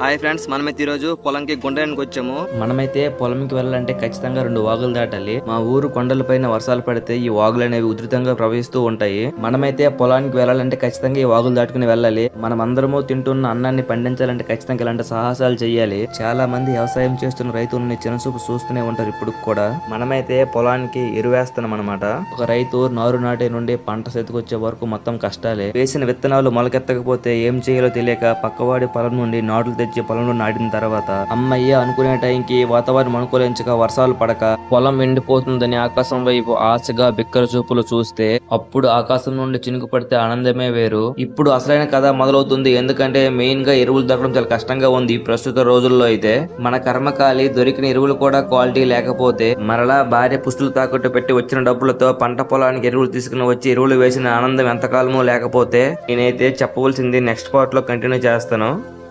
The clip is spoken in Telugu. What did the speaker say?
హాయ్ ఫ్రెండ్స్, మనమైతే ఈ రోజు పొలంకి గుండెనికి వచ్చాము. మనమైతే పొలంకి వెళ్ళాలంటే ఖచ్చితంగా 2 వాగులు దాటాలి. మా ఊరు కొండలపైన వర్షాలు పడితే ఈ వాగులు అనేవి ఉధృతంగా ప్రవహిస్తూ ఉంటాయి. మనమైతే పొలానికి వెళ్ళాలంటే ఖచ్చితంగా ఈ వాగులు దాటుకుని వెళ్ళాలి. మనం అందరము తింటున్న అన్నాన్ని పండించాలంటే ఖచ్చితంగా ఇలాంటి సాహసాలు చేయాలి. చాలా మంది వ్యవసాయం చేస్తున్న రైతులని చిన్నచూపు చూస్తూనే ఉంటారు ఇప్పుడు కూడా. మనమైతే పొలానికి ఎరువేస్తున్నాం అనమాట. ఒక రైతు నారు నాటే నుండి పంట చేతికొచ్చే వరకు మొత్తం కష్టాలే. వేసిన విత్తనాలు మొలకెత్తకపోతే ఏం చేయాలో తెలియక పక్కవాడి పొలం నుండి నాటులు తెచ్చి పొలంలో నాటిన తర్వాత అమ్మయ్య అనుకునే టైంకి వాతావరణం అనుకూలించక వర్షాలు పడక పొలం ఎండిపోతుందని ఆకాశం వైపు ఆశగా బిక్కర చూపులు చూస్తే అప్పుడు ఆకాశం నుండి చినుకు పడితే ఆనందమే వేరు. ఇప్పుడు అసలైన కథ మొదలవుతుంది. ఎందుకంటే మెయిన్ గా ఎరువులు దొరకడం చాలా కష్టంగా ఉంది ప్రస్తుత రోజుల్లో. అయితే మన కర్మకాలి దొరికిన ఎరువులు కూడా క్వాలిటీ లేకపోతే మరలా భార్య పుస్తులు తాకట్టు పెట్టి వచ్చిన డబ్బులతో పంట పొలానికి ఎరువులు తీసుకుని వచ్చి ఎరువులు వేసిన ఆనందం ఎంతకాలమో లేకపోతే నేనైతే చెప్పవలసింది నెక్స్ట్ పార్ట్ లో కంటిన్యూ చేస్తాను.